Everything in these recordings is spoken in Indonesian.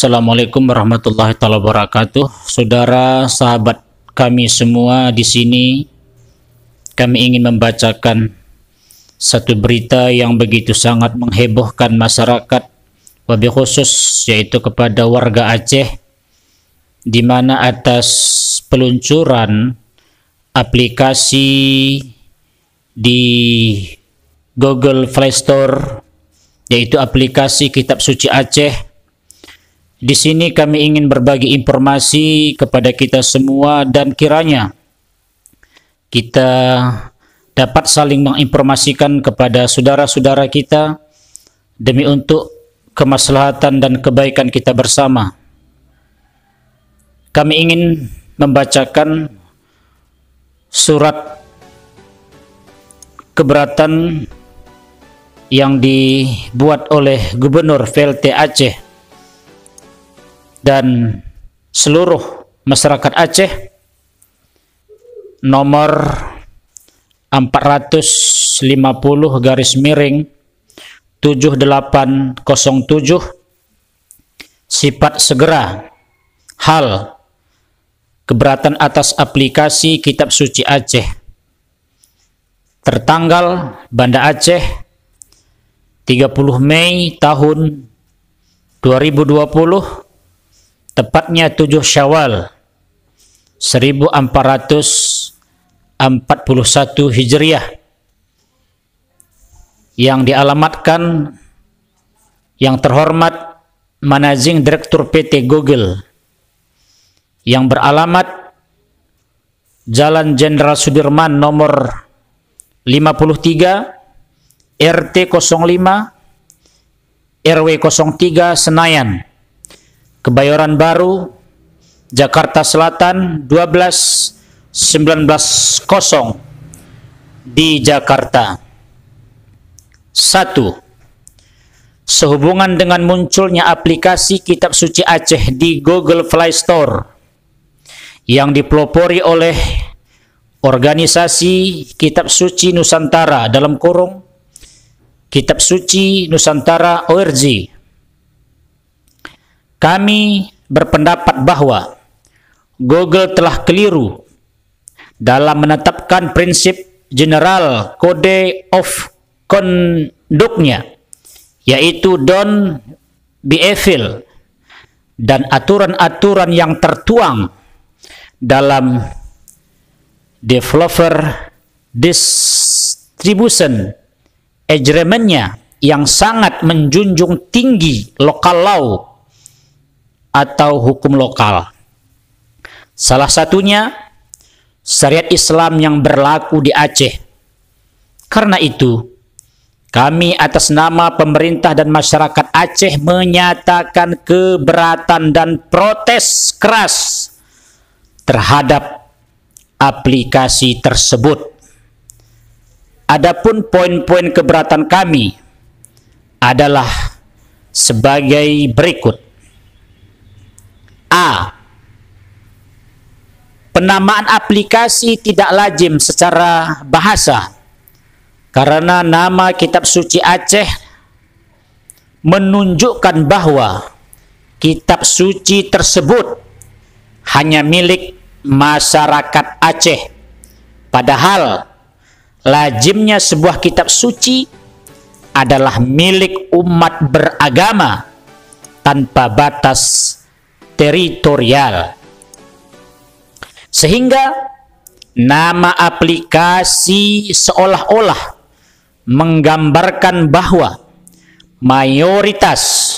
Assalamualaikum warahmatullahi wabarakatuh. Saudara, sahabat kami semua di sini, kami ingin membacakan satu berita yang begitu sangat menghebohkan masyarakat, wabil khusus yaitu kepada warga Aceh, di mana atas peluncuran aplikasi di Google Play Store, yaitu aplikasi Kitab Suci Aceh. Di sini kami ingin berbagi informasi kepada kita semua dan kiranya kita dapat saling menginformasikan kepada saudara-saudara kita demi untuk kemaslahatan dan kebaikan kita bersama. Kami ingin membacakan surat keberatan yang dibuat oleh Gubernur VLT Aceh dan seluruh masyarakat Aceh, nomor 450/7807, sifat segera hal keberatan atas aplikasi Kitab Suci Aceh, tertanggal Banda Aceh 30 Mei tahun 2020, tepatnya 7 Syawal 1441 Hijriah, yang dialamatkan yang terhormat Managing Direktur PT Google, yang beralamat Jalan Jenderal Sudirman nomor 53 RT 05 RW 03 Senayan, Kebayoran Baru, Jakarta Selatan 12910 di Jakarta. 1. Sehubungan dengan munculnya aplikasi Kitab Suci Aceh di Google Play Store yang dipelopori oleh organisasi Kitab Suci Nusantara dalam kurung Kitab Suci Nusantara ORG, kami berpendapat bahwa Google telah keliru dalam menetapkan prinsip general Code of Conduct-nya, yaitu don't be evil, dan aturan-aturan yang tertuang dalam Developer Distribution Agreement-nya yang sangat menjunjung tinggi local law atau hukum lokal. Salah satunya syariat Islam yang berlaku di Aceh. Karena itu, kami atas nama pemerintah dan masyarakat Aceh menyatakan keberatan dan protes keras terhadap aplikasi tersebut. Adapun poin-poin keberatan kami adalah sebagai berikut. A. Penamaan aplikasi tidak lazim secara bahasa, karena nama Kitab Suci Aceh menunjukkan bahwa kitab suci tersebut hanya milik masyarakat Aceh, padahal lazimnya sebuah kitab suci adalah milik umat beragama tanpa batas teritorial, sehingga nama aplikasi seolah-olah menggambarkan bahwa mayoritas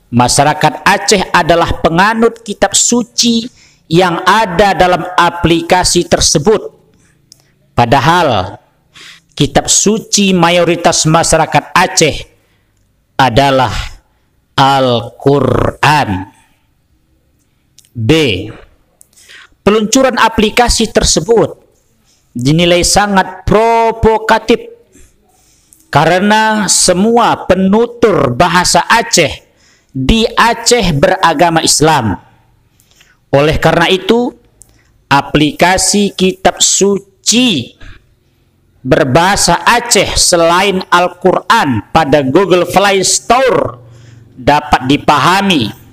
masyarakat Aceh adalah penganut kitab suci yang ada dalam aplikasi tersebut, padahal kitab suci mayoritas masyarakat Aceh adalah Al-Quran. B. Peluncuran aplikasi tersebut dinilai sangat provokatif karena semua penutur bahasa Aceh di Aceh beragama Islam. Oleh karena itu, aplikasi Kitab Suci berbahasa Aceh selain Al-Quran pada Google Play Store dapat dipahami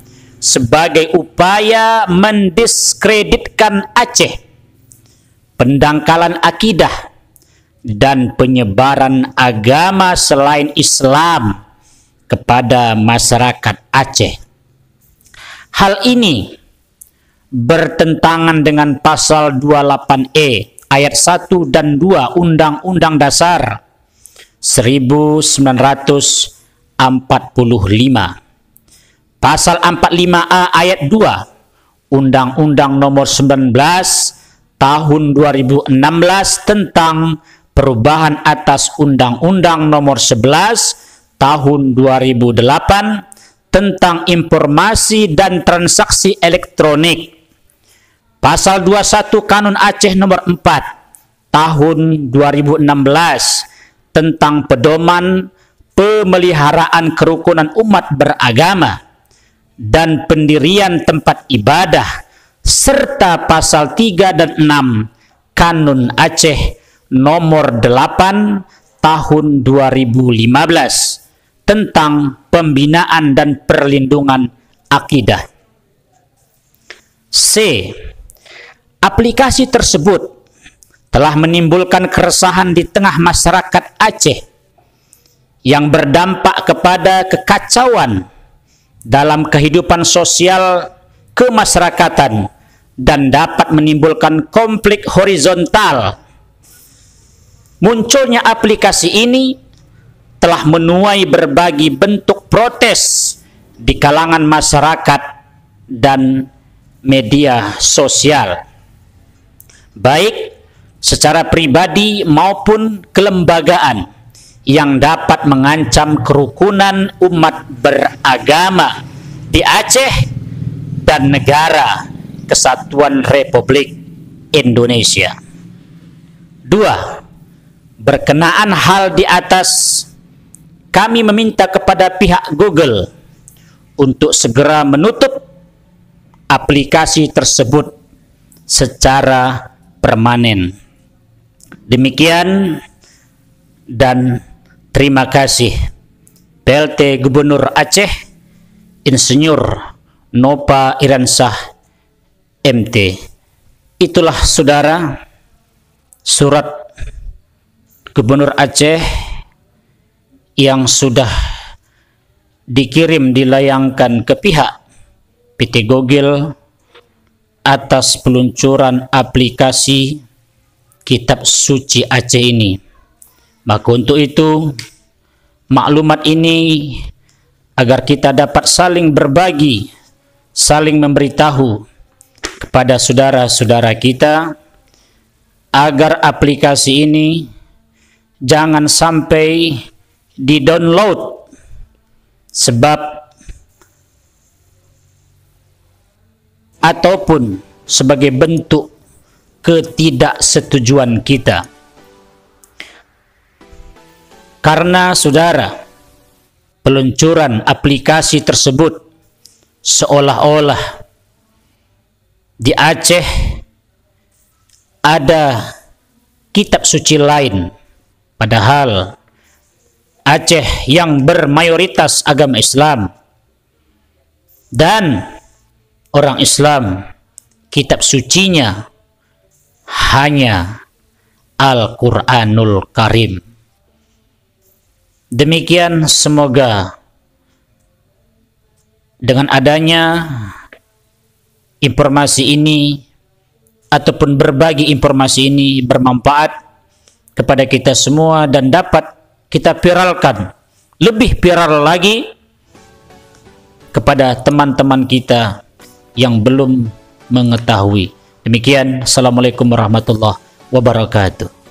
sebagai upaya mendiskreditkan Aceh, pendangkalan akidah, dan penyebaran agama selain Islam kepada masyarakat Aceh. Hal ini bertentangan dengan pasal 28E ayat 1 dan 2 Undang-Undang Dasar 1945. Pasal 45A ayat 2 Undang-Undang nomor 19 tahun 2016 tentang perubahan atas Undang-Undang nomor 11 tahun 2008 tentang informasi dan transaksi elektronik. Pasal 21 Kanun Aceh nomor 4 tahun 2016 tentang pedoman pemeliharaan kerukunan umat beragama dan pendirian tempat ibadah, serta pasal 3 dan 6 Kanun Aceh nomor 8 tahun 2015 tentang pembinaan dan perlindungan akidah. C. Aplikasi tersebut telah menimbulkan keresahan di tengah masyarakat Aceh yang berdampak kepada kekacauan dalam kehidupan sosial kemasyarakatan dan dapat menimbulkan konflik horizontal. Munculnya aplikasi ini telah menuai berbagai bentuk protes di kalangan masyarakat dan media sosial, baik secara pribadi maupun kelembagaan, yang dapat mengancam kerukunan umat beragama di Aceh dan Negara Kesatuan Republik Indonesia. 2. Berkenaan hal di atas, kami meminta kepada pihak Google untuk segera menutup aplikasi tersebut secara permanen. Demikian dan terima kasih. PLT Gubernur Aceh Insinyur Nova Iransah MT. Itulah saudara surat Gubernur Aceh yang sudah dikirim dilayangkan ke pihak PT Google atas peluncuran aplikasi Kitab Suci Aceh ini. Maka untuk itu maklumat ini agar kita dapat saling berbagi, saling memberitahu kepada saudara-saudara kita agar aplikasi ini jangan sampai di-download, sebab ataupun sebagai bentuk ketidaksetujuan kita. Karena saudara, peluncuran aplikasi tersebut seolah-olah di Aceh ada kitab suci lain, padahal Aceh yang bermayoritas agama Islam dan orang Islam, kitab sucinya hanya Al-Quranul Karim. Demikian, semoga dengan adanya informasi ini ataupun berbagi informasi ini bermanfaat kepada kita semua dan dapat kita viralkan, lebih viral lagi kepada teman-teman kita yang belum mengetahui. Demikian, Assalamualaikum warahmatullahi wabarakatuh.